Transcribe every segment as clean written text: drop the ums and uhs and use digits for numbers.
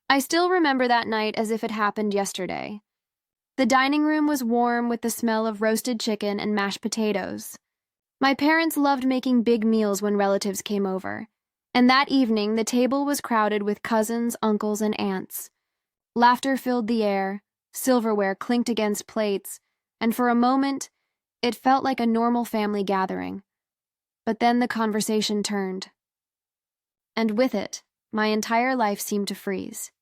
I still remember that night as if it happened yesterday. The dining room was warm with the smell of roasted chicken and mashed potatoes. My parents loved making big meals when relatives came over, and that evening the table was crowded with cousins, uncles, and aunts. Laughter filled the air, silverware clinked against plates, and for a moment, it felt like a normal family gathering. But then the conversation turned. And with it, my entire life seemed to freeze.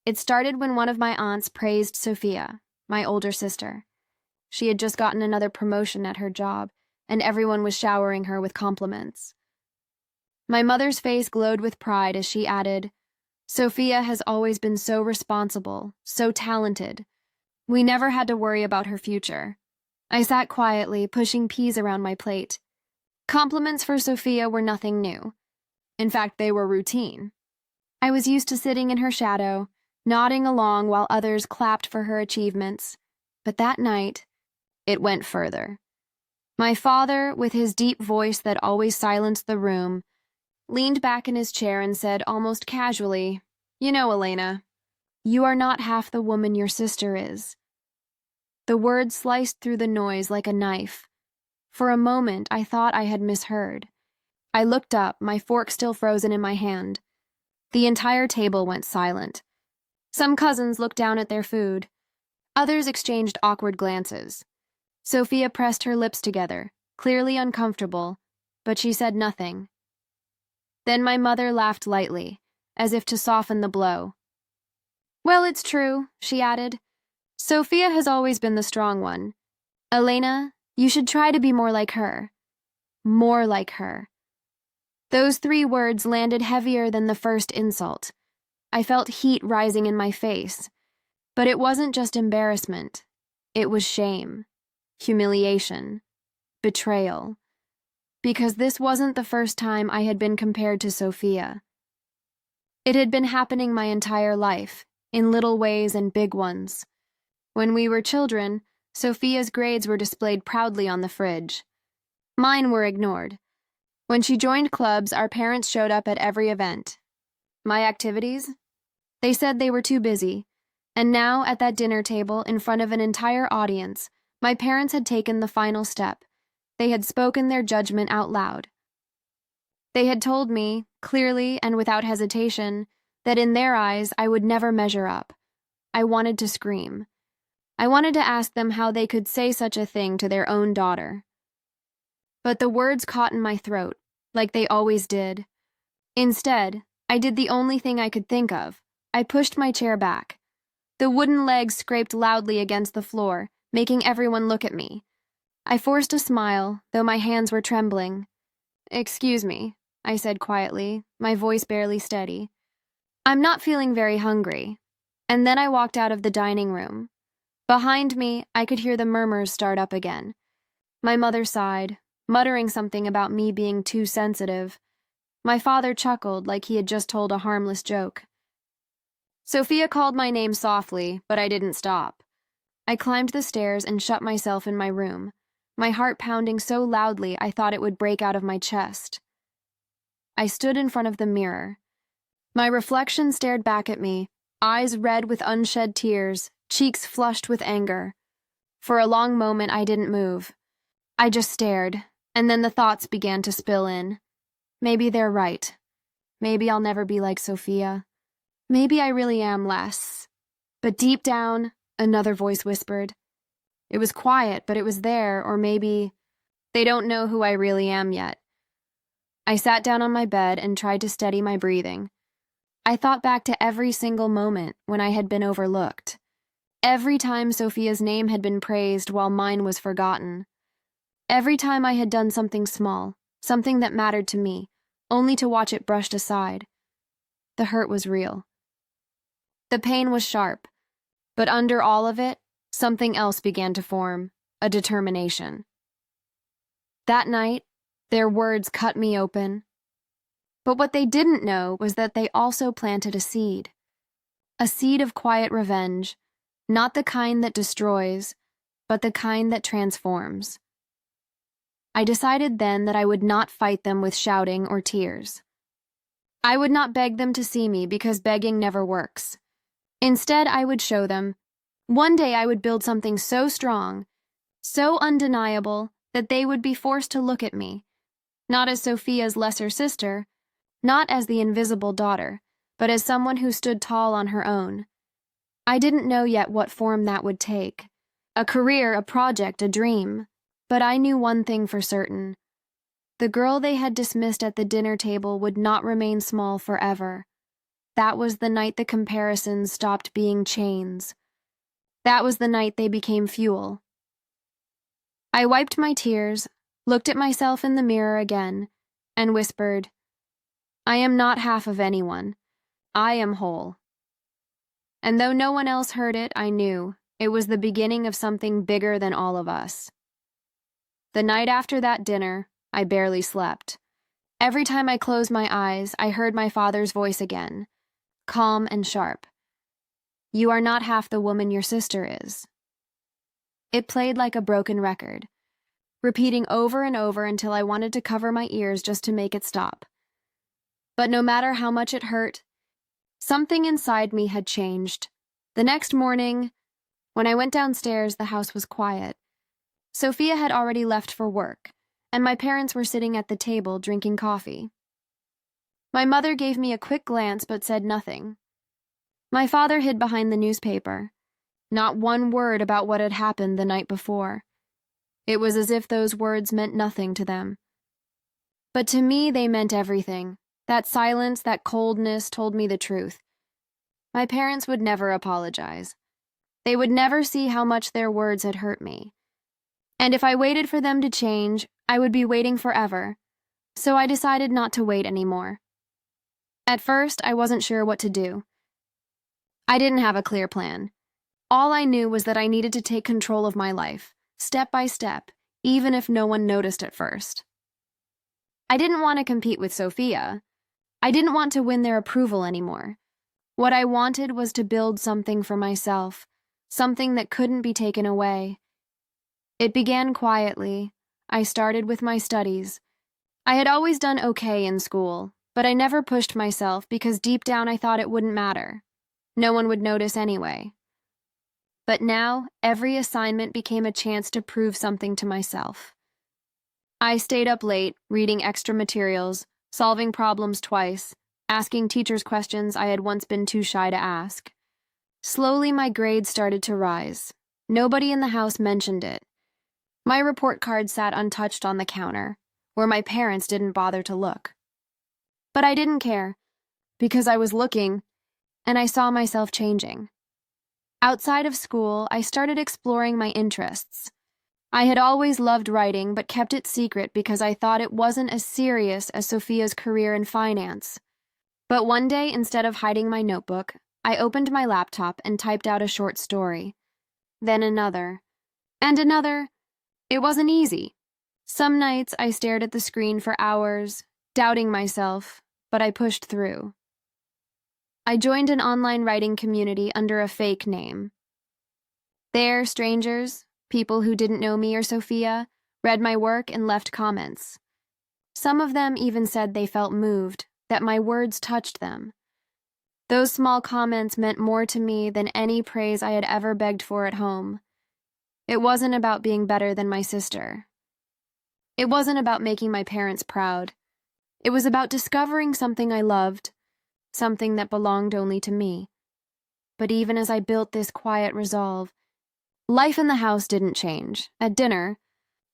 It started when one of my aunts praised Sophia, my older sister. She had just gotten another promotion at her job, and everyone was showering her with compliments. My mother's face glowed with pride as she added, "Sophia has always been so responsible, so talented. We never had to worry about her future." I sat quietly, pushing peas around my plate. Compliments for Sophia were nothing new. In fact, they were routine. I was used to sitting in her shadow, nodding along while others clapped for her achievements. But that night, it went further. My father, with his deep voice that always silenced the room, leaned back in his chair and said almost casually, "You know, Elena, you are not half the woman your sister is." The words sliced through the noise like a knife. For a moment, I thought I had misheard. I looked up, my fork still frozen in my hand. The entire table went silent. Some cousins looked down at their food. Others exchanged awkward glances. Sophia pressed her lips together, clearly uncomfortable, but she said nothing. Then my mother laughed lightly, as if to soften the blow. "Well, it's true," she added. "Sophia has always been the strong one. Elena, you should try to be more like her. More like her." Those 3 words landed heavier than the first insult. I felt heat rising in my face. But it wasn't just embarrassment. It was shame, humiliation, betrayal. Because this wasn't the first time I had been compared to Sophia. It had been happening my entire life, in little ways and big ones. When we were children, Sophia's grades were displayed proudly on the fridge. Mine were ignored. When she joined clubs, our parents showed up at every event. My activities? They said they were too busy. And now, at that dinner table, in front of an entire audience, my parents had taken the final step. They had spoken their judgment out loud. They had told me, clearly and without hesitation, that in their eyes I would never measure up. I wanted to scream. I wanted to ask them how they could say such a thing to their own daughter. But the words caught in my throat, like they always did. Instead, I did the only thing I could think of. I pushed my chair back. The wooden legs scraped loudly against the floor, making everyone look at me. I forced a smile, though my hands were trembling. "Excuse me," I said quietly, my voice barely steady. "I'm not feeling very hungry." And then I walked out of the dining room. Behind me, I could hear the murmurs start up again. My mother sighed, muttering something about me being too sensitive. My father chuckled like he had just told a harmless joke. Sophia called my name softly, but I didn't stop. I climbed the stairs and shut myself in my room, my heart pounding so loudly I thought it would break out of my chest. I stood in front of the mirror. My reflection stared back at me, eyes red with unshed tears, cheeks flushed with anger. For a long moment I didn't move. I just stared, and then the thoughts began to spill in. Maybe they're right. Maybe I'll never be like Sophia. Maybe I really am less. But deep down, another voice whispered. It was quiet, but it was there, or maybe they don't know who I really am yet. I sat down on my bed and tried to steady my breathing. I thought back to every single moment when I had been overlooked. Every time Sophia's name had been praised while mine was forgotten. Every time I had done something small, something that mattered to me, only to watch it brushed aside. The hurt was real. The pain was sharp, but under all of it, something else began to form, a determination. That night, their words cut me open. But what they didn't know was that they also planted a seed of quiet revenge, not the kind that destroys, but the kind that transforms. I decided then that I would not fight them with shouting or tears. I would not beg them to see me because begging never works. Instead, I would show them. One day I would build something so strong, so undeniable, that they would be forced to look at me, not as Sophia's lesser sister, not as the invisible daughter, but as someone who stood tall on her own. I didn't know yet what form that would take. A career, a project, a dream. But I knew one thing for certain. The girl they had dismissed at the dinner table would not remain small forever. That was the night the comparisons stopped being chains. That was the night they became fuel. I wiped my tears, looked at myself in the mirror again, and whispered, I am not half of anyone. I am whole. And though no one else heard it, I knew it was the beginning of something bigger than all of us. The night after that dinner, I barely slept. Every time I closed my eyes, I heard my father's voice again, calm and sharp. You are not half the woman your sister is. It played like a broken record, repeating over and over until I wanted to cover my ears just to make it stop. But no matter how much it hurt, something inside me had changed. The next morning, when I went downstairs, the house was quiet. Sophia had already left for work, and my parents were sitting at the table drinking coffee. My mother gave me a quick glance but said nothing. My father hid behind the newspaper. Not one word about what had happened the night before. It was as if those words meant nothing to them. But to me, they meant everything. That silence, that coldness told me the truth. My parents would never apologize. They would never see how much their words had hurt me. And if I waited for them to change, I would be waiting forever. So I decided not to wait anymore. At first, I wasn't sure what to do. I didn't have a clear plan. All I knew was that I needed to take control of my life, step by step, even if no one noticed at first. I didn't want to compete with Sophia. I didn't want to win their approval anymore. What I wanted was to build something for myself, something that couldn't be taken away. It began quietly. I started with my studies. I had always done okay in school, but I never pushed myself because deep down I thought it wouldn't matter. No one would notice anyway. But now, every assignment became a chance to prove something to myself. I stayed up late, reading extra materials, solving problems twice, asking teachers questions I had once been too shy to ask. Slowly, my grades started to rise. Nobody in the house mentioned it. My report card sat untouched on the counter, where my parents didn't bother to look. But I didn't care, because I was looking, and I saw myself changing. Outside of school, I started exploring my interests. I had always loved writing, but kept it secret because I thought it wasn't as serious as Sophia's career in finance. But one day, instead of hiding my notebook, I opened my laptop and typed out a short story. Then another. And another. It wasn't easy. Some nights I stared at the screen for hours, doubting myself, but I pushed through. I joined an online writing community under a fake name. There, strangers, people who didn't know me or Sophia, read my work and left comments. Some of them even said they felt moved, that my words touched them. Those small comments meant more to me than any praise I had ever begged for at home. It wasn't about being better than my sister. It wasn't about making my parents proud. It was about discovering something I loved, something that belonged only to me. But even as I built this quiet resolve, life in the house didn't change. At dinner,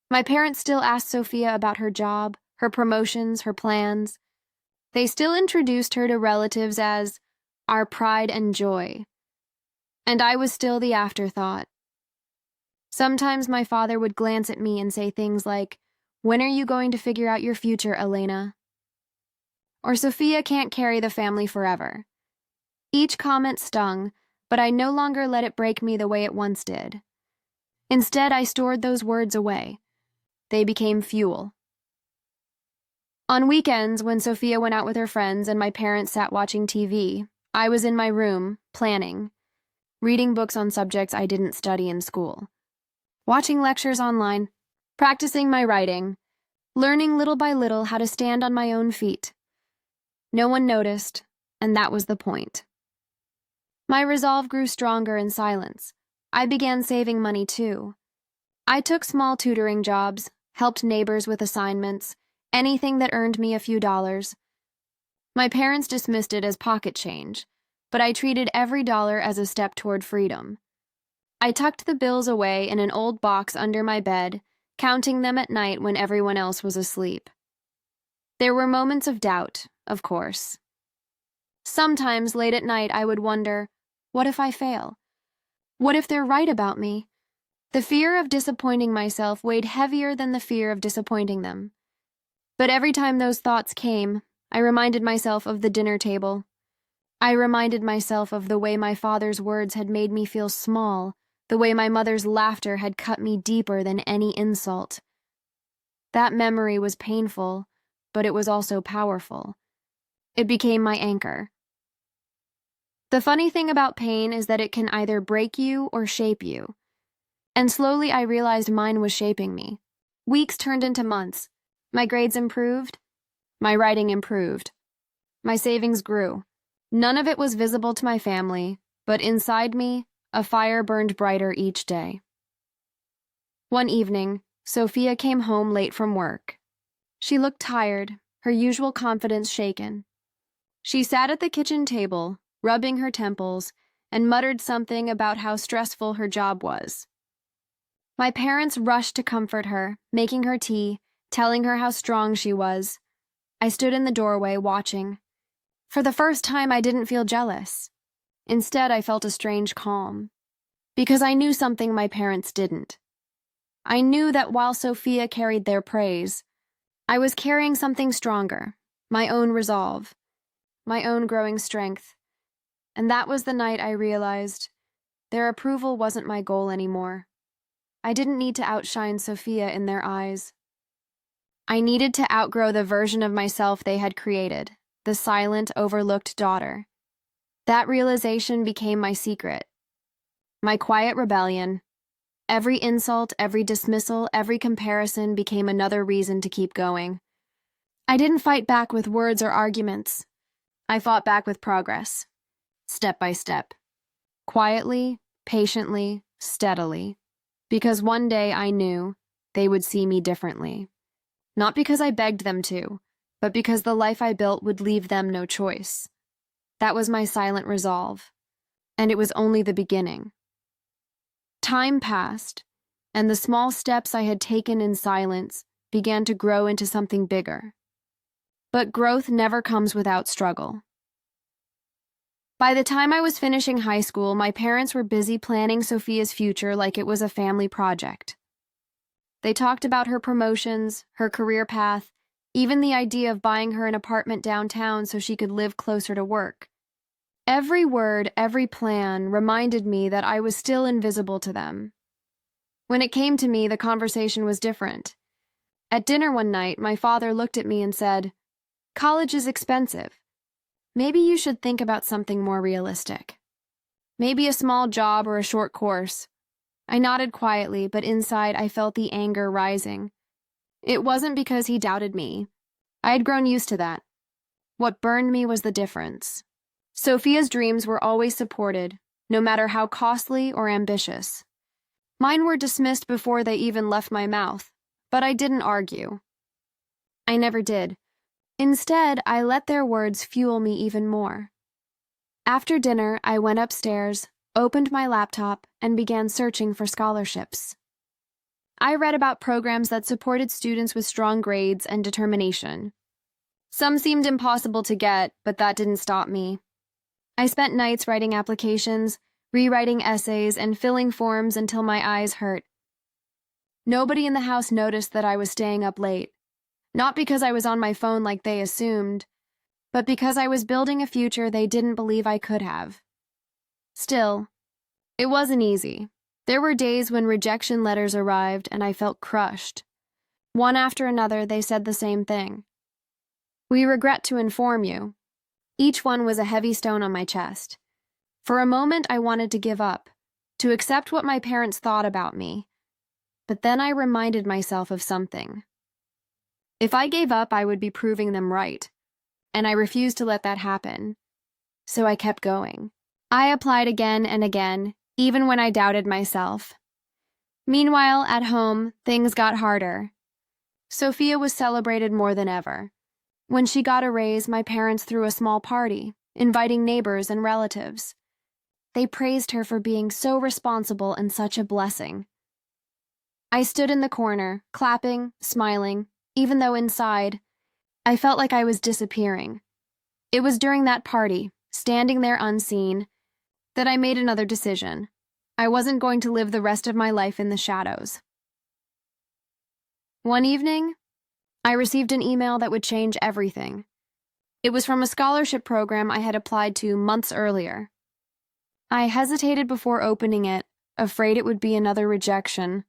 my parents still asked Sophia about her job, her promotions, her plans. They still introduced her to relatives as our pride and joy. And I was still the afterthought. Sometimes my father would glance at me and say things like, "When are you going to figure out your future, Elena?" Or "Sophia can't carry the family forever." Each comment stung, but I no longer let it break me the way it once did. Instead, I stored those words away. They became fuel. On weekends, when Sophia went out with her friends and my parents sat watching TV, I was in my room, planning, reading books on subjects I didn't study in school, watching lectures online, practicing my writing, learning little by little how to stand on my own feet. No one noticed, and that was the point. My resolve grew stronger in silence. I began saving money too. I took small tutoring jobs, helped neighbors with assignments, anything that earned me a few dollars. My parents dismissed it as pocket change, but I treated every dollar as a step toward freedom. I tucked the bills away in an old box under my bed, counting them at night when everyone else was asleep. There were moments of doubt, of course. Sometimes late at night I would wonder, what if I fail? What if they're right about me? The fear of disappointing myself weighed heavier than the fear of disappointing them. But every time those thoughts came, I reminded myself of the dinner table. I reminded myself of the way my father's words had made me feel small, the way my mother's laughter had cut me deeper than any insult. That memory was painful, but it was also powerful. It became my anchor. The funny thing about pain is that it can either break you or shape you. And slowly I realized mine was shaping me. Weeks turned into months. My grades improved. My writing improved. My savings grew. None of it was visible to my family, but inside me, a fire burned brighter each day. One evening, Sophia came home late from work. She looked tired, her usual confidence shaken. She sat at the kitchen table, rubbing her temples, and muttered something about how stressful her job was. My parents rushed to comfort her, making her tea, telling her how strong she was. I stood in the doorway, watching. For the first time, I didn't feel jealous. Instead, I felt a strange calm. Because I knew something my parents didn't. I knew that while Sophia carried their praise, I was carrying something stronger, my own resolve, my own growing strength. And that was the night I realized their approval wasn't my goal anymore. I didn't need to outshine Sophia in their eyes. I needed to outgrow the version of myself they had created, the silent, overlooked daughter. That realization became my secret. My quiet rebellion. Every insult, every dismissal, every comparison became another reason to keep going. I didn't fight back with words or arguments. I fought back with progress, step by step. Quietly, patiently, steadily. Because one day I knew they would see me differently. Not because I begged them to, but because the life I built would leave them no choice. That was my silent resolve, and it was only the beginning. Time passed, and the small steps I had taken in silence began to grow into something bigger. But growth never comes without struggle. By the time I was finishing high school, my parents were busy planning Sophia's future like it was a family project. They talked about her promotions, her career path, even the idea of buying her an apartment downtown so she could live closer to work. Every word, every plan reminded me that I was still invisible to them. When it came to me, the conversation was different. At dinner one night, my father looked at me and said, "College is expensive. Maybe you should think about something more realistic. Maybe a small job or a short course." I nodded quietly, but inside I felt the anger rising. It wasn't because he doubted me. I had grown used to that. What burned me was the difference. Sophia's dreams were always supported, no matter how costly or ambitious. Mine were dismissed before they even left my mouth, but I didn't argue. I never did. Instead, I let their words fuel me even more. After dinner, I went upstairs, opened my laptop, and began searching for scholarships. I read about programs that supported students with strong grades and determination. Some seemed impossible to get, but that didn't stop me. I spent nights writing applications, rewriting essays, and filling forms until my eyes hurt. Nobody in the house noticed that I was staying up late, not because I was on my phone like they assumed, but because I was building a future they didn't believe I could have. Still, it wasn't easy. There were days when rejection letters arrived and I felt crushed. One after another, they said the same thing. "We regret to inform you." Each one was a heavy stone on my chest. For a moment, I wanted to give up, to accept what my parents thought about me. But then I reminded myself of something. If I gave up, I would be proving them right. and I refused to let that happen. So I kept going. I applied again and again, even when I doubted myself. Meanwhile, at home, things got harder. Sophia was celebrated more than ever. When she got a raise, my parents threw a small party, inviting neighbors and relatives. They praised her for being so responsible and such a blessing. I stood in the corner, clapping, smiling, even though inside, I felt like I was disappearing. It was during that party, standing there unseen, that I made another decision. I wasn't going to live the rest of my life in the shadows. One evening, I received an email that would change everything. It was from a scholarship program I had applied to months earlier. I hesitated before opening it, afraid it would be another rejection.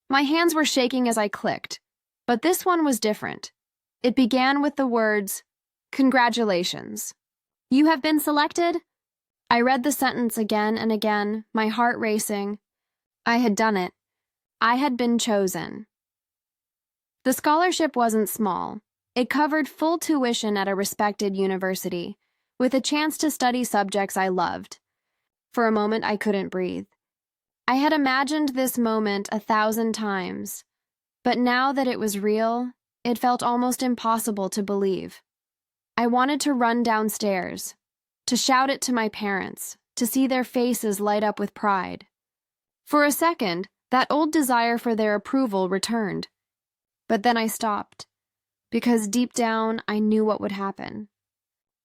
My hands were shaking as I clicked, but this one was different. It began with the words, "Congratulations. You have been selected?" I read the sentence again and again, my heart racing. I had done it. I had been chosen. The scholarship wasn't small. It covered full tuition at a respected university, with a chance to study subjects I loved. For a moment, I couldn't breathe. I had imagined this moment 1,000 times, but now that it was real, it felt almost impossible to believe. I wanted to run downstairs, to shout it to my parents, to see their faces light up with pride. For a second, that old desire for their approval returned. But then I stopped, because deep down I knew what would happen.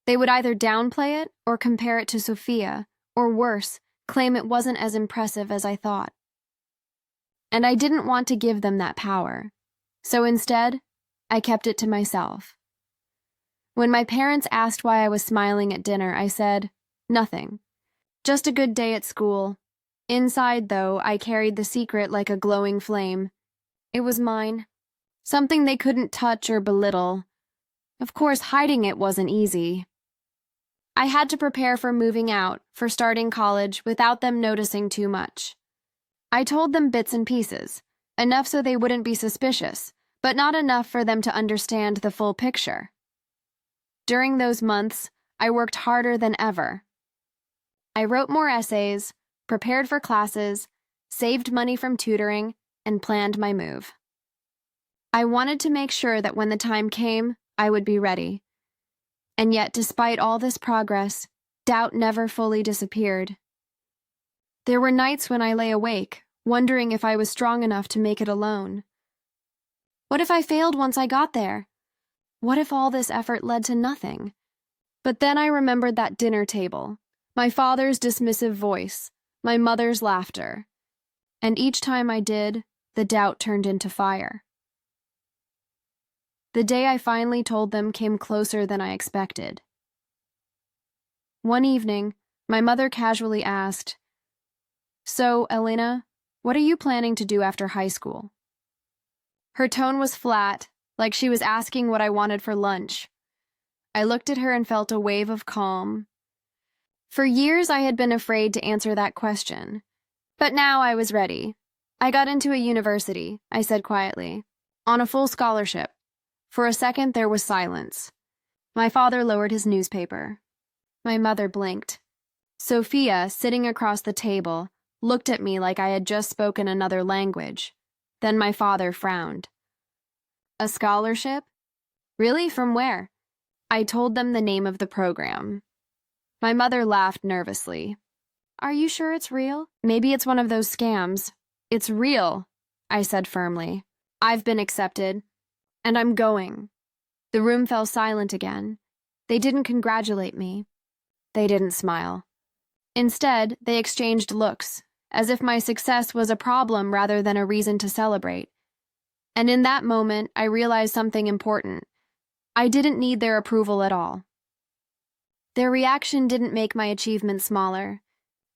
They would either downplay it or compare it to Sophia, or worse, claim it wasn't as impressive as I thought. And I didn't want to give them that power. So instead, I kept it to myself. When my parents asked why I was smiling at dinner, I said, "Nothing. Just a good day at school." Inside, though, I carried the secret like a glowing flame. It was mine. Something they couldn't touch or belittle. Of course, hiding it wasn't easy. I had to prepare for moving out, for starting college, without them noticing too much. I told them bits and pieces, enough so they wouldn't be suspicious, but not enough for them to understand the full picture. During those months, I worked harder than ever. I wrote more essays, prepared for classes, saved money from tutoring, and planned my move. I wanted to make sure that when the time came, I would be ready. And yet, despite all this progress, doubt never fully disappeared. There were nights when I lay awake, wondering if I was strong enough to make it alone. What if I failed once I got there? What if all this effort led to nothing? But then I remembered that dinner table, my father's dismissive voice, my mother's laughter. And each time I did, the doubt turned into fire. The day I finally told them came closer than I expected. One evening, my mother casually asked, "So, Elena, what are you planning to do after high school?" Her tone was flat, like she was asking what I wanted for lunch. I looked at her and felt a wave of calm. For years, I had been afraid to answer that question. But now I was ready. "I got into a university," I said quietly, "on a full scholarship." For a second, there was silence. My father lowered his newspaper. My mother blinked. Sophia, sitting across the table, looked at me like I had just spoken another language. Then my father frowned. "A scholarship? Really? From where?" I told them the name of the program. My mother laughed nervously. "Are you sure it's real? Maybe it's one of those scams." "It's real," I said firmly. "I've been accepted. And I'm going." The room fell silent again. They didn't congratulate me. They didn't smile. Instead, they exchanged looks, as if my success was a problem rather than a reason to celebrate. And in that moment, I realized something important. I didn't need their approval at all. Their reaction didn't make my achievement smaller.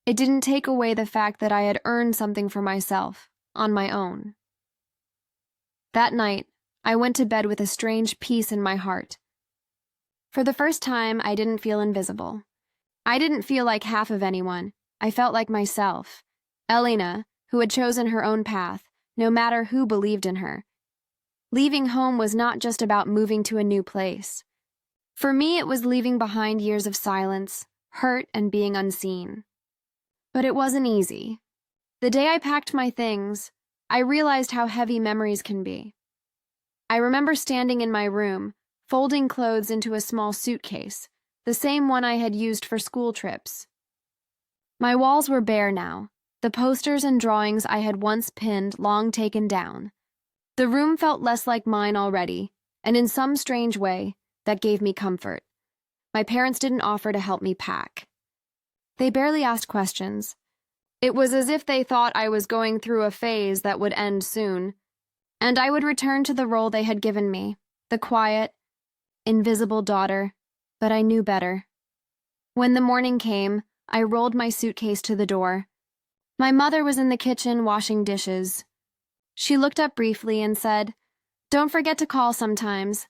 It didn't take away the fact that I had earned something for myself, on my own. That night, I went to bed with a strange peace in my heart. For the first time, I didn't feel invisible. I didn't feel like half of anyone. I felt like myself. Elena, who had chosen her own path, no matter who believed in her. Leaving home was not just about moving to a new place. For me, it was leaving behind years of silence, hurt, and being unseen. But it wasn't easy. The day I packed my things, I realized how heavy memories can be. I remember standing in my room, folding clothes into a small suitcase, the same one I had used for school trips. My walls were bare now, the posters and drawings I had once pinned long taken down. The room felt less like mine already, and in some strange way, that gave me comfort. My parents didn't offer to help me pack. They barely asked questions. It was as if they thought I was going through a phase that would end soon, and I would return to the role they had given me, the quiet, invisible daughter, but I knew better. When the morning came, I rolled my suitcase to the door. My mother was in the kitchen washing dishes. She looked up briefly and said, "Don't forget to call sometimes."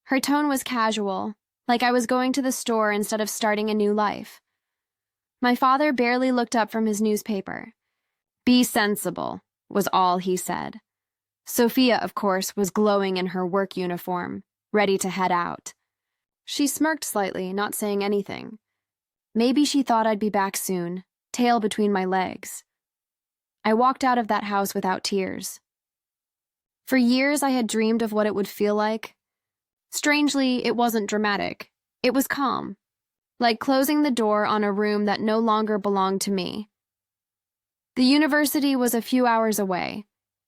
Her tone was casual, like I was going to the store instead of starting a new life. My father barely looked up from his newspaper. "Be sensible," was all he said. Sophia, of course, was glowing in her work uniform, ready to head out. She smirked slightly, not saying anything. Maybe she thought I'd be back soon, tail between my legs. I walked out of that house without tears. For years, I had dreamed of what it would feel like. Strangely, it wasn't dramatic. It was calm, like closing the door on a room that no longer belonged to me. The university was a few hours away,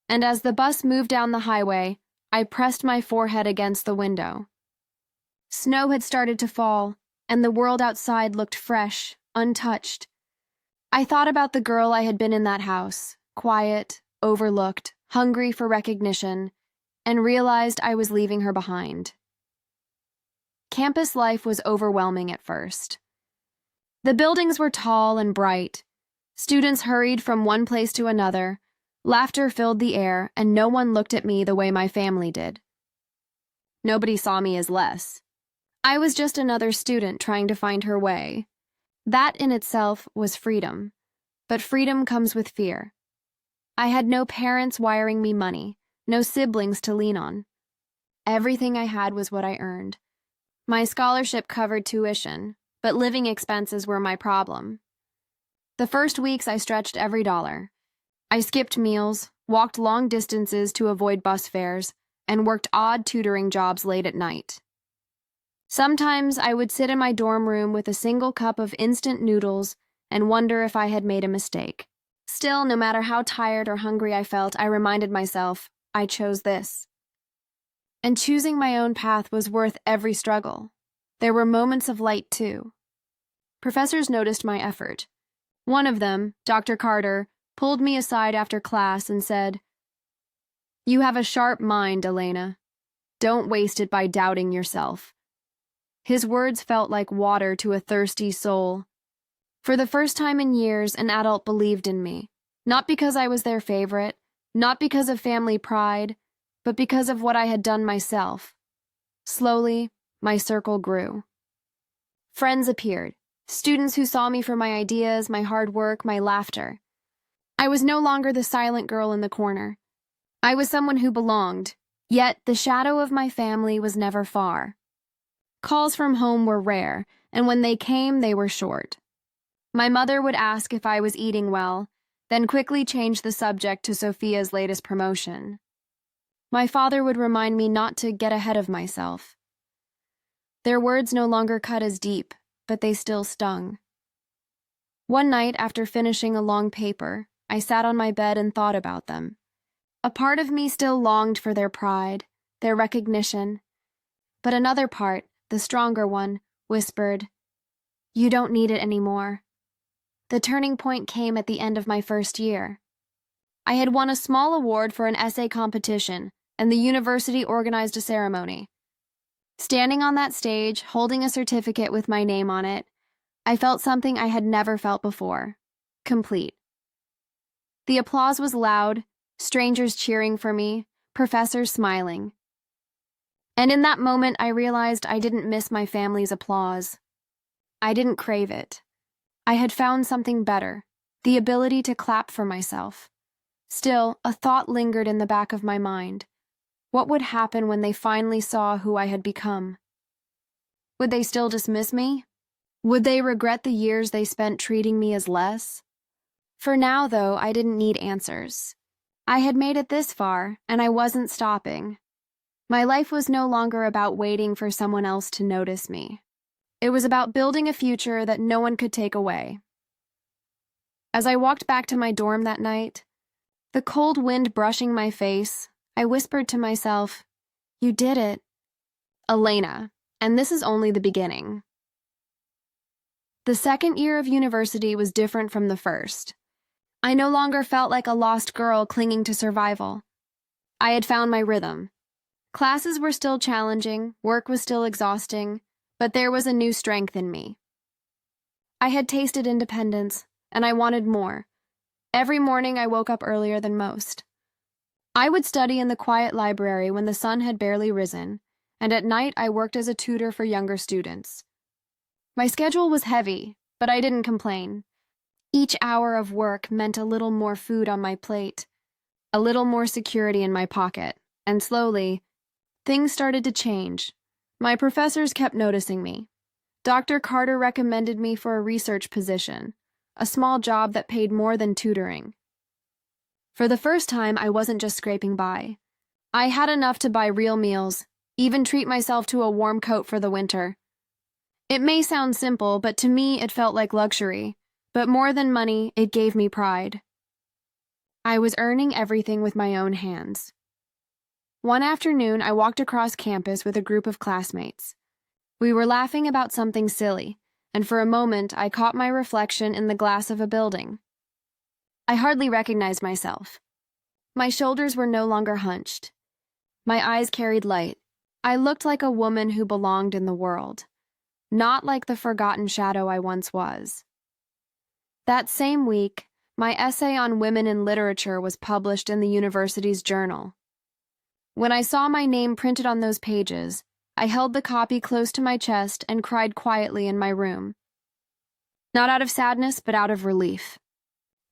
and as the bus moved down the highway, I pressed my forehead against the window. Snow had started to fall, and the world outside looked fresh, untouched. I thought about the girl I had been in that house, quiet, overlooked, hungry for recognition, and realized I was leaving her behind. Campus life was overwhelming at first. The buildings were tall and bright. Students hurried from one place to another. Laughter filled the air, and no one looked at me the way my family did. Nobody saw me as less. I was just another student trying to find her way. That in itself was freedom. But freedom comes with fear. I had no parents wiring me money, no siblings to lean on. Everything I had was what I earned. My scholarship covered tuition, but living expenses were my problem. The first weeks I stretched every dollar. I skipped meals, walked long distances to avoid bus fares, and worked odd tutoring jobs late at night. Sometimes I would sit in my dorm room with a single cup of instant noodles and wonder if I had made a mistake. Still, no matter how tired or hungry I felt, I reminded myself, I chose this. And choosing my own path was worth every struggle. There were moments of light, too. Professors noticed my effort. One of them, Dr. Carter, pulled me aside after class and said, "You have a sharp mind, Elena. Don't waste it by doubting yourself." His words felt like water to a thirsty soul. For the first time in years, an adult believed in me. Not because I was their favorite, not because of family pride, but because of what I had done myself. Slowly, my circle grew. Friends appeared, students who saw me for my ideas, my hard work, my laughter. I was no longer the silent girl in the corner. I was someone who belonged, yet the shadow of my family was never far. Calls from home were rare, and when they came, they were short. My mother would ask if I was eating well, then quickly change the subject to Sophia's latest promotion. My father would remind me not to get ahead of myself. Their words no longer cut as deep, but they still stung. One night, after finishing a long paper, I sat on my bed and thought about them. A part of me still longed for their pride, their recognition, but another part, the stronger one, whispered, "You don't need it anymore." The turning point came at the end of my first year. I had won a small award for an essay competition, and the university organized a ceremony. Standing on that stage, holding a certificate with my name on it, I felt something I had never felt before. Complete. The applause was loud, strangers cheering for me, professors smiling. And in that moment, I realized I didn't miss my family's applause. I didn't crave it. I had found something better, the ability to clap for myself. Still, a thought lingered in the back of my mind. What would happen when they finally saw who I had become? Would they still dismiss me? Would they regret the years they spent treating me as less? For now, though, I didn't need answers. I had made it this far, and I wasn't stopping. My life was no longer about waiting for someone else to notice me. It was about building a future that no one could take away. As I walked back to my dorm that night, the cold wind brushing my face, I whispered to myself, "You did it, Elena, and this is only the beginning." The second year of university was different from the first. I no longer felt like a lost girl clinging to survival. I had found my rhythm. Classes were still challenging, work was still exhausting, but there was a new strength in me. I had tasted independence, and I wanted more. Every morning I woke up earlier than most. I would study in the quiet library when the sun had barely risen, and at night I worked as a tutor for younger students. My schedule was heavy, but I didn't complain. Each hour of work meant a little more food on my plate, a little more security in my pocket, and slowly, things started to change. My professors kept noticing me. Dr. Carter recommended me for a research position, a small job that paid more than tutoring. For the first time, I wasn't just scraping by. I had enough to buy real meals, even treat myself to a warm coat for the winter. It may sound simple, but to me it felt like luxury. But more than money, it gave me pride. I was earning everything with my own hands. One afternoon, I walked across campus with a group of classmates. We were laughing about something silly, and for a moment, I caught my reflection in the glass of a building. I hardly recognized myself. My shoulders were no longer hunched. My eyes carried light. I looked like a woman who belonged in the world, not like the forgotten shadow I once was. That same week, my essay on women in literature was published in the university's journal. When I saw my name printed on those pages, I held the copy close to my chest and cried quietly in my room. Not out of sadness, but out of relief.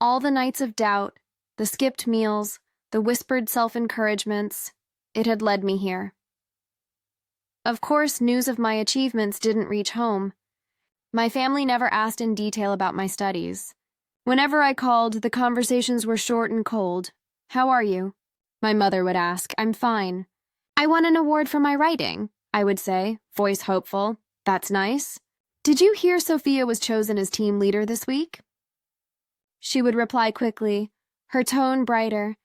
All the nights of doubt, the skipped meals, the whispered self-encouragements, it had led me here. Of course, news of my achievements didn't reach home. My family never asked in detail about my studies. Whenever I called, the conversations were short and cold. "How are you?" My mother would ask. "I'm fine." "I won an award for my writing," I would say, voice hopeful. "That's nice." "Did you hear Sophia was chosen as team leader this week?" She would reply quickly, her tone brighter,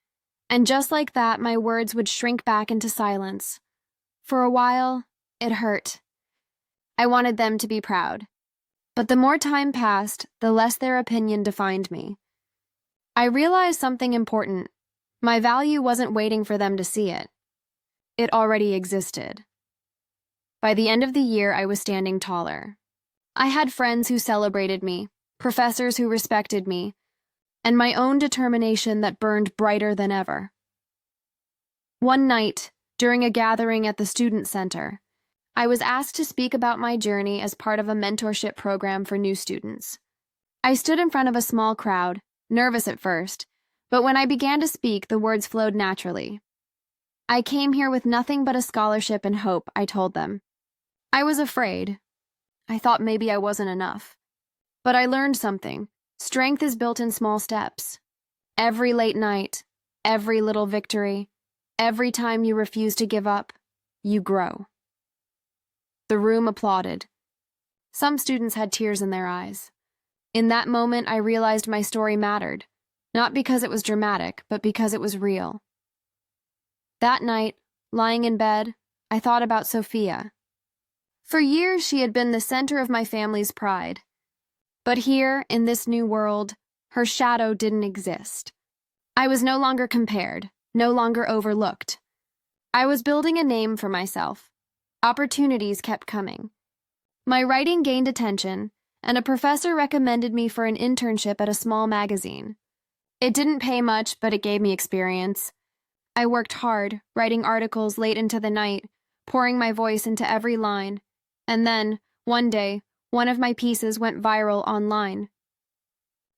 and just like that, my words would shrink back into silence. For a while, it hurt. I wanted them to be proud. But the more time passed, the less their opinion defined me. I realized something important. My value wasn't waiting for them to see it. It already existed. By the end of the year, I was standing taller. I had friends who celebrated me, professors who respected me, and my own determination that burned brighter than ever. One night, during a gathering at the student center, I was asked to speak about my journey as part of a mentorship program for new students. I stood in front of a small crowd, nervous at first, but when I began to speak, the words flowed naturally. "I came here with nothing but a scholarship and hope," I told them. I was afraid. I thought maybe I wasn't enough. But I learned something. Strength is built in small steps. Every late night, every little victory, every time you refuse to give up, you grow. The room applauded. Some students had tears in their eyes. In that moment, I realized my story mattered, not because it was dramatic, but because it was real. That night, lying in bed, I thought about Sophia. For years, she had been the center of my family's pride. But here, in this new world, her shadow didn't exist. I was no longer compared, no longer overlooked. I was building a name for myself. Opportunities kept coming. My writing gained attention, and a professor recommended me for an internship at a small magazine. It didn't pay much, but it gave me experience. I worked hard, writing articles late into the night, pouring my voice into every line. And then, one day, one of my pieces went viral online.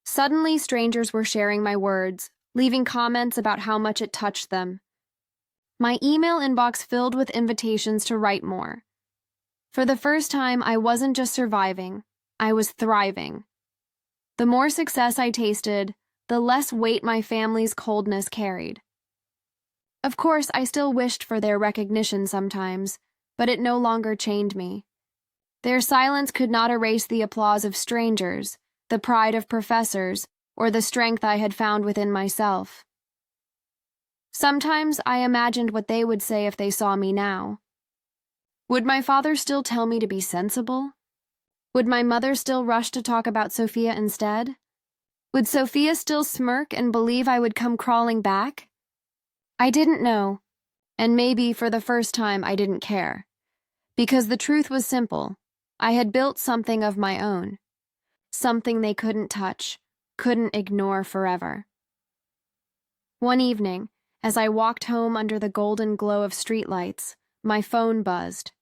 Suddenly, strangers were sharing my words, leaving comments about how much it touched them. My email inbox filled with invitations to write more. For the first time, I wasn't just surviving, I was thriving. The more success I tasted, the less weight my family's coldness carried. Of course, I still wished for their recognition sometimes, but it no longer chained me. Their silence could not erase the applause of strangers, the pride of professors, or the strength I had found within myself. Sometimes I imagined what they would say if they saw me now. Would my father still tell me to be sensible? Would my mother still rush to talk about Sophia instead? Would Sophia still smirk and believe I would come crawling back? I didn't know, and maybe for the first time I didn't care. Because the truth was simple. I had built something of my own. Something they couldn't touch, couldn't ignore forever. One evening, as I walked home under the golden glow of streetlights, my phone buzzed.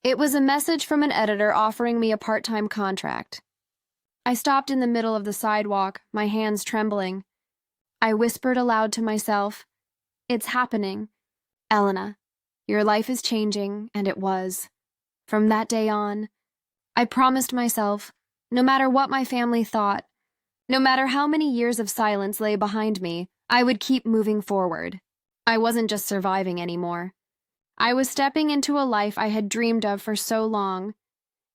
It was a message from an editor offering me a part-time contract. I stopped in the middle of the sidewalk, my hands trembling. I whispered aloud to myself, "It's happening. Elena, your life is changing," and it was. From that day on, I promised myself, no matter what my family thought, no matter how many years of silence lay behind me, I would keep moving forward. I wasn't just surviving anymore. I was stepping into a life I had dreamed of for so long,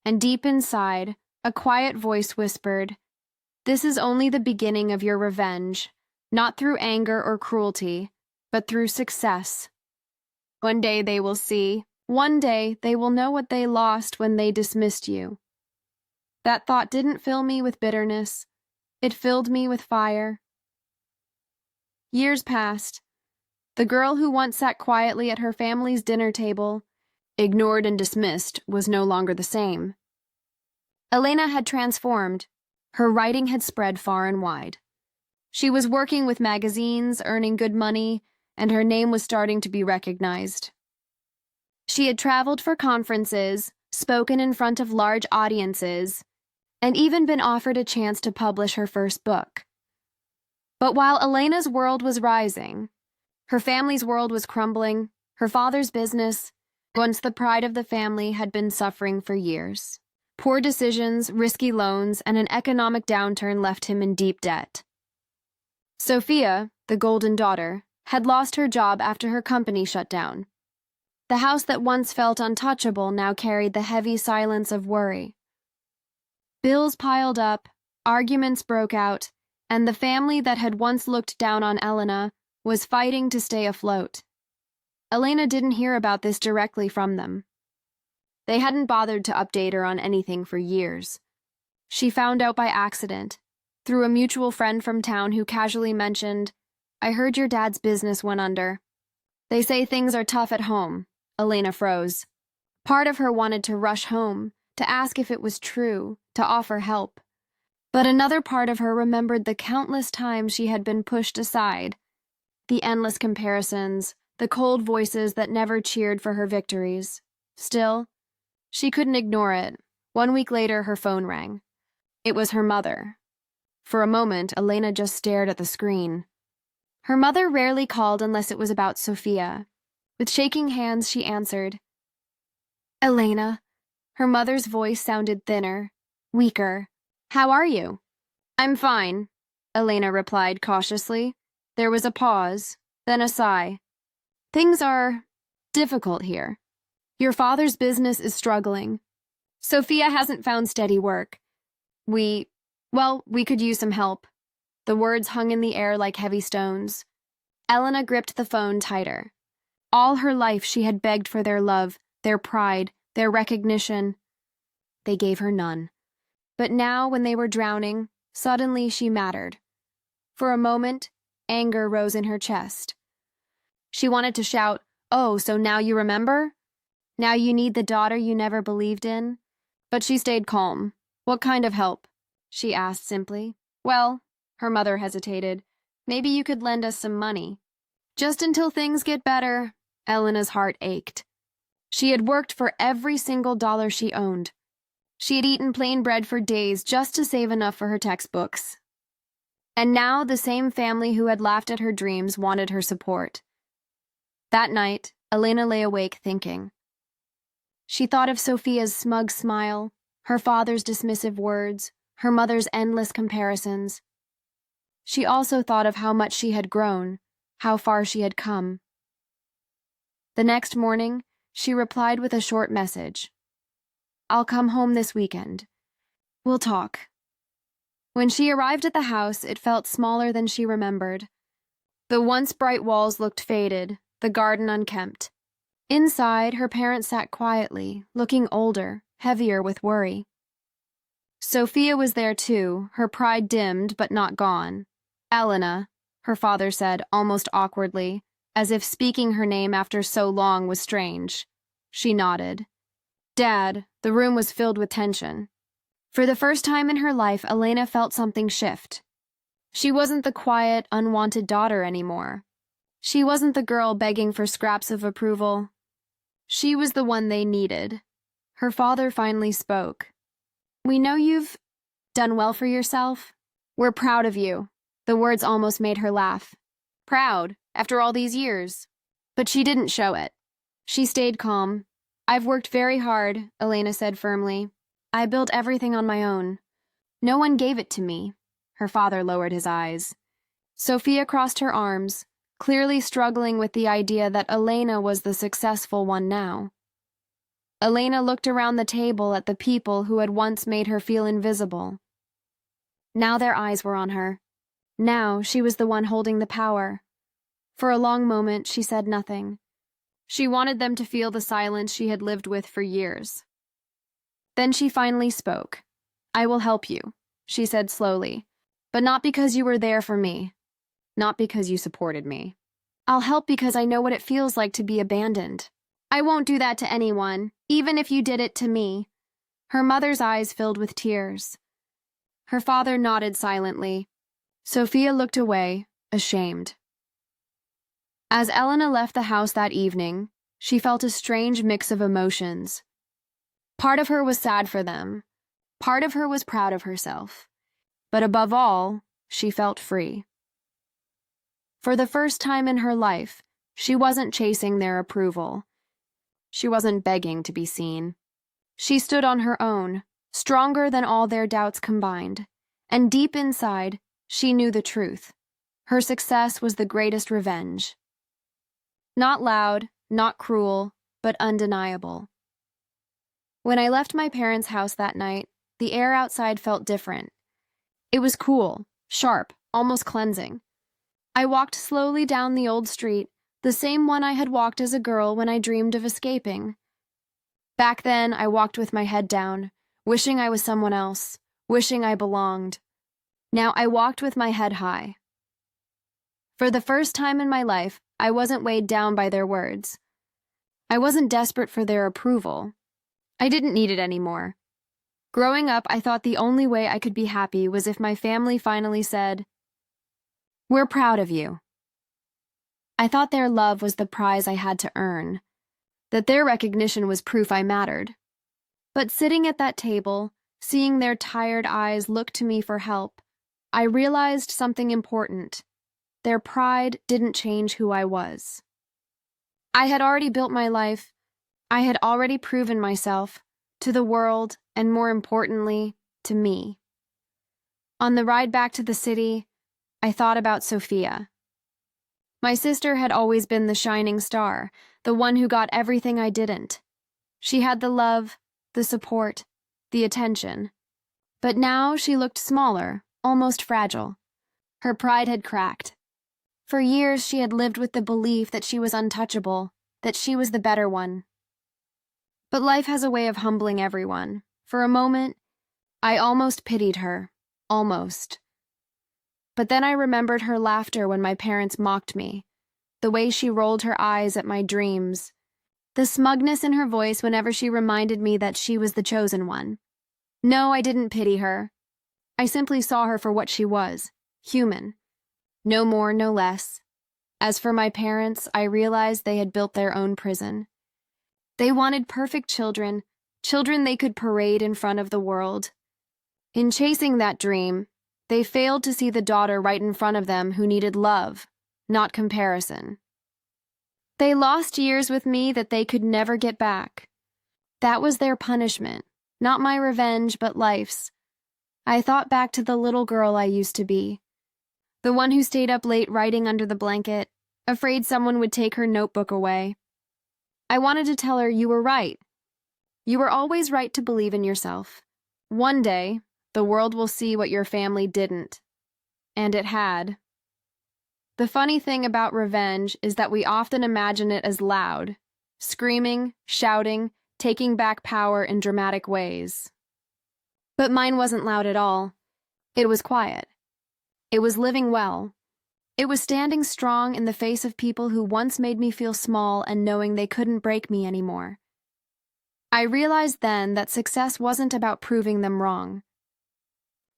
and deep inside, a quiet voice whispered, "This is only the beginning of your revenge, not through anger or cruelty, but through success. One day they will see, one day they will know what they lost when they dismissed you." That thought didn't fill me with bitterness. It filled me with fire. Years passed. The girl who once sat quietly at her family's dinner table, ignored and dismissed, was no longer the same. Elena had transformed. Her writing had spread far and wide. She was working with magazines, earning good money, and her name was starting to be recognized. She had traveled for conferences, spoken in front of large audiences, and even been offered a chance to publish her first book. But while Elena's world was rising, her family's world was crumbling. Her father's business, once the pride of the family, had been suffering for years. Poor decisions, risky loans, and an economic downturn left him in deep debt. Sophia, the golden daughter, had lost her job after her company shut down. The house that once felt untouchable now carried the heavy silence of worry. Bills piled up, arguments broke out, and the family that had once looked down on Elena was fighting to stay afloat. Elena didn't hear about this directly from them. They hadn't bothered to update her on anything for years. She found out by accident, through a mutual friend from town who casually mentioned, "I heard your dad's business went under. They say things are tough at home." Elena froze. Part of her wanted to rush home, to ask if it was true, to offer help. But another part of her remembered the countless times she had been pushed aside, the endless comparisons, the cold voices that never cheered for her victories. Still, she couldn't ignore it. 1 week later, her phone rang. It was her mother. For a moment, Elena just stared at the screen. Her mother rarely called unless it was about Sophia. With shaking hands, she answered. "Elena." Her mother's voice sounded thinner, weaker. "How are you?" "I'm fine," Elena replied cautiously. There was a pause, then a sigh. "Things are difficult here. Your father's business is struggling. Sophia hasn't found steady work. We could use some help." The words hung in the air like heavy stones. Elena gripped the phone tighter. All her life she had begged for their love, their pride, their recognition. They gave her none. But now, when they were drowning, suddenly she mattered. For a moment, anger rose in her chest. She wanted to shout, "Oh, so now you remember? Now you need the daughter you never believed in?" But she stayed calm. "What kind of help?" she asked simply. "Well," her mother hesitated, "maybe you could lend us some money." "Just until things get better." Elena's heart ached. She had worked for every single dollar she owned. She had eaten plain bread for days just to save enough for her textbooks. And now the same family who had laughed at her dreams wanted her support. That night, Elena lay awake thinking. She thought of Sophia's smug smile, her father's dismissive words, her mother's endless comparisons. She also thought of how much she had grown, how far she had come. The next morning, she replied with a short message. "I'll come home this weekend. We'll talk." When she arrived at the house, it felt smaller than she remembered. The once bright walls looked faded, the garden unkempt. Inside, her parents sat quietly, looking older, heavier with worry. Sophia was there too, her pride dimmed but not gone. "Elena," her father said, almost awkwardly, as if speaking her name after so long was strange. She nodded. "Dad," the room was filled with tension. For the first time in her life, Elena felt something shift. She wasn't the quiet, unwanted daughter anymore. She wasn't the girl begging for scraps of approval. She was the one they needed. Her father finally spoke. "We know you've done well for yourself. We're proud of you." The words almost made her laugh. Proud, after all these years. But she didn't show it. She stayed calm. "I've worked very hard," Elena said firmly. "I built everything on my own. No one gave it to me." Her father lowered his eyes. Sophia crossed her arms, clearly struggling with the idea that Elena was the successful one now. Elena looked around the table at the people who had once made her feel invisible. Now their eyes were on her. Now she was the one holding the power. For a long moment, she said nothing. She wanted them to feel the silence she had lived with for years. Then she finally spoke. "I will help you," she said slowly, "but not because you were there for me. Not because you supported me. I'll help because I know what it feels like to be abandoned. I won't do that to anyone, even if you did it to me." Her mother's eyes filled with tears. Her father nodded silently. Sophia looked away, ashamed. As Elena left the house that evening, she felt a strange mix of emotions. Part of her was sad for them. Part of her was proud of herself. But above all, she felt free. For the first time in her life, she wasn't chasing their approval. She wasn't begging to be seen. She stood on her own, stronger than all their doubts combined, and deep inside, she knew the truth. Her success was the greatest revenge. Not loud, not cruel, but undeniable. When I left my parents' house that night, the air outside felt different. It was cool, sharp, almost cleansing. I walked slowly down the old street, the same one I had walked as a girl when I dreamed of escaping. Back then, I walked with my head down, wishing I was someone else, wishing I belonged. Now I walked with my head high. For the first time in my life, I wasn't weighed down by their words. I wasn't desperate for their approval. I didn't need it anymore. Growing up, I thought the only way I could be happy was if my family finally said, "We're proud of you." I thought their love was the prize I had to earn, that their recognition was proof I mattered. But sitting at that table, seeing their tired eyes look to me for help, I realized something important. Their pride didn't change who I was. I had already built my life. I had already proven myself to the world and, more importantly, to me. On the ride back to the city, I thought about Sophia. My sister had always been the shining star, the one who got everything I didn't. She had the love, the support, the attention. But now she looked smaller, almost fragile. Her pride had cracked. For years she had lived with the belief that she was untouchable, that she was the better one. But life has a way of humbling everyone. For a moment, I almost pitied her. Almost. But then I remembered her laughter when my parents mocked me, the way she rolled her eyes at my dreams, the smugness in her voice whenever she reminded me that she was the chosen one. No, I didn't pity her. I simply saw her for what she was, human. No more, no less. As for my parents, I realized they had built their own prison. They wanted perfect children, children they could parade in front of the world. In chasing that dream, they failed to see the daughter right in front of them who needed love, not comparison. They lost years with me that they could never get back. That was their punishment, not my revenge, but life's. I thought back to the little girl I used to be, the one who stayed up late writing under the blanket, afraid someone would take her notebook away. I wanted to tell her, you were right. You were always right to believe in yourself. One day, the world will see what your family didn't. And it had. The funny thing about revenge is that we often imagine it as loud, screaming, shouting, taking back power in dramatic ways. But mine wasn't loud at all. It was quiet. It was living well. It was standing strong in the face of people who once made me feel small and knowing they couldn't break me anymore. I realized then that success wasn't about proving them wrong.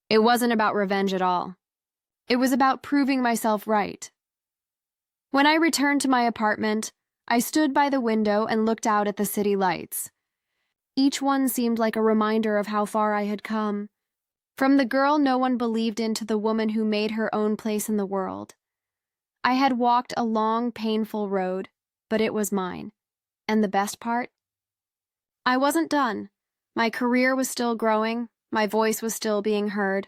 It wasn't about revenge at all. It was about proving myself right. When I returned to my apartment, I stood by the window and looked out at the city lights. Each one seemed like a reminder of how far I had come. From the girl no one believed in to the woman who made her own place in the world. I had walked a long, painful road, but it was mine. And the best part? I wasn't done. My career was still growing. My voice was still being heard.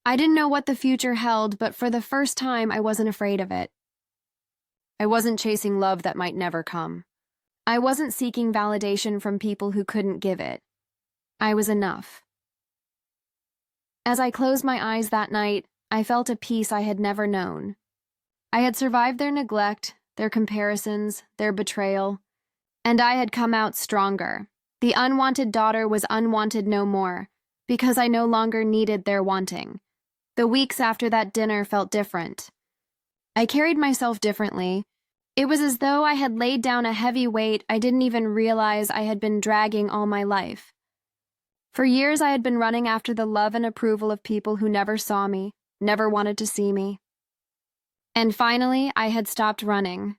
I didn't know what the future held, but for the first time, I wasn't afraid of it. I wasn't chasing love that might never come. I wasn't seeking validation from people who couldn't give it. I was enough. As I closed my eyes that night, I felt a peace I had never known. I had survived their neglect, their comparisons, their betrayal, and I had come out stronger. The unwanted daughter was unwanted no more, because I no longer needed their wanting. The weeks after that dinner felt different. I carried myself differently. It was as though I had laid down a heavy weight I didn't even realize I had been dragging all my life. For years I had been running after the love and approval of people who never saw me, never wanted to see me. And finally, I had stopped running.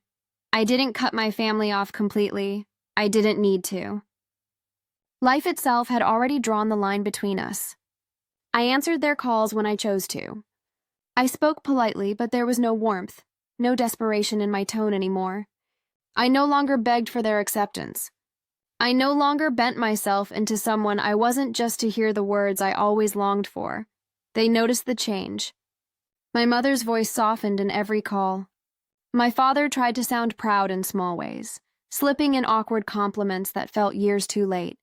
I didn't cut my family off completely. I didn't need to. Life itself had already drawn the line between us. I answered their calls when I chose to. I spoke politely, but there was no warmth, no desperation in my tone anymore. I no longer begged for their acceptance. I no longer bent myself into someone I wasn't just to hear the words I always longed for. They noticed the change. My mother's voice softened in every call. My father tried to sound proud in small ways, slipping in awkward compliments that felt years too late.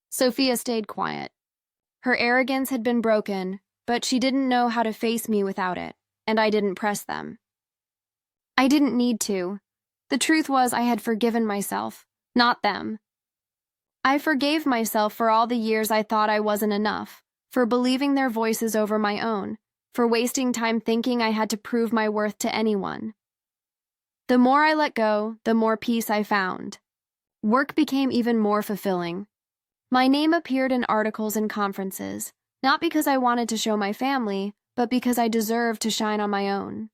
Sophia stayed quiet. Her arrogance had been broken, but she didn't know how to face me without it, and I didn't press them. I didn't need to. The truth was I had forgiven myself, not them. I forgave myself for all the years I thought I wasn't enough, for believing their voices over my own, for wasting time thinking I had to prove my worth to anyone. The more I let go, the more peace I found. Work became even more fulfilling. My name appeared in articles and conferences, not because I wanted to show my family, but because I deserved to shine on my own.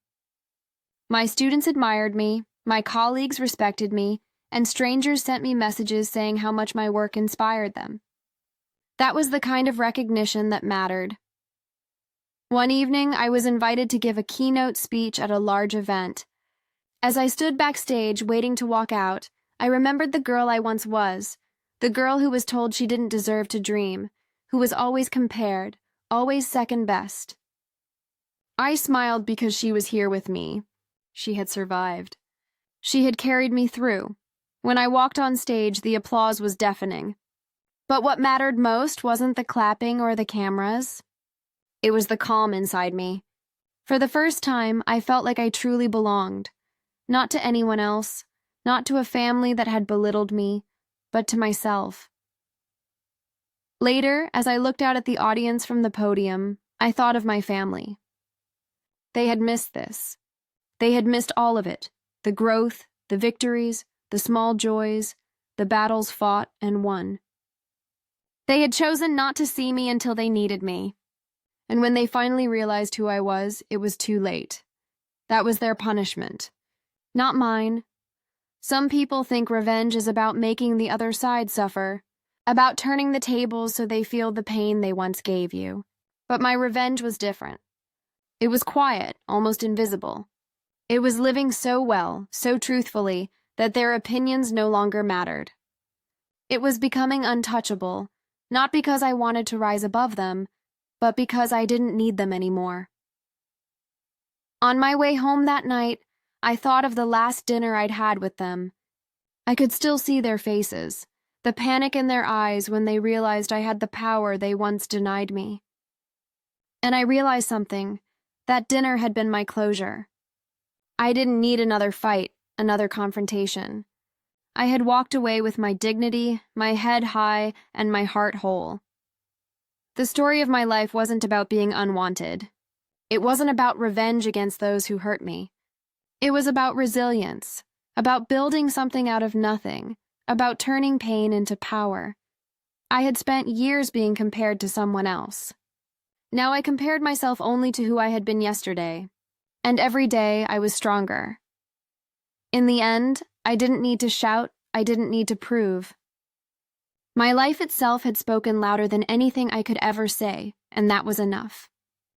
My students admired me, my colleagues respected me, and strangers sent me messages saying how much my work inspired them. That was the kind of recognition that mattered. One evening, I was invited to give a keynote speech at a large event. As I stood backstage waiting to walk out, I remembered the girl I once was, the girl who was told she didn't deserve to dream, who was always compared, always second best. I smiled because she was here with me. She had survived. She had carried me through. When I walked on stage, the applause was deafening. But what mattered most wasn't the clapping or the cameras. It was the calm inside me. For the first time, I felt like I truly belonged. Not to anyone else, not to a family that had belittled me, but to myself. Later, as I looked out at the audience from the podium, I thought of my family. They had missed this. They had missed all of it, the growth, the victories, the small joys, the battles fought and won. They had chosen not to see me until they needed me. And when they finally realized who I was, it was too late. That was their punishment, not mine. Some people think revenge is about making the other side suffer, about turning the tables so they feel the pain they once gave you. But my revenge was different. It was quiet, almost invisible. It was living so well, so truthfully, that their opinions no longer mattered. It was becoming untouchable, not because I wanted to rise above them, but because I didn't need them anymore. On my way home that night, I thought of the last dinner I'd had with them. I could still see their faces, the panic in their eyes when they realized I had the power they once denied me. And I realized something. That dinner had been my closure. I didn't need another fight, another confrontation. I had walked away with my dignity, my head high, and my heart whole. The story of my life wasn't about being unwanted. It wasn't about revenge against those who hurt me. It was about resilience, about building something out of nothing, about turning pain into power. I had spent years being compared to someone else. Now I compared myself only to who I had been yesterday, and every day I was stronger. In the end, I didn't need to shout, I didn't need to prove. My life itself had spoken louder than anything I could ever say, and that was enough.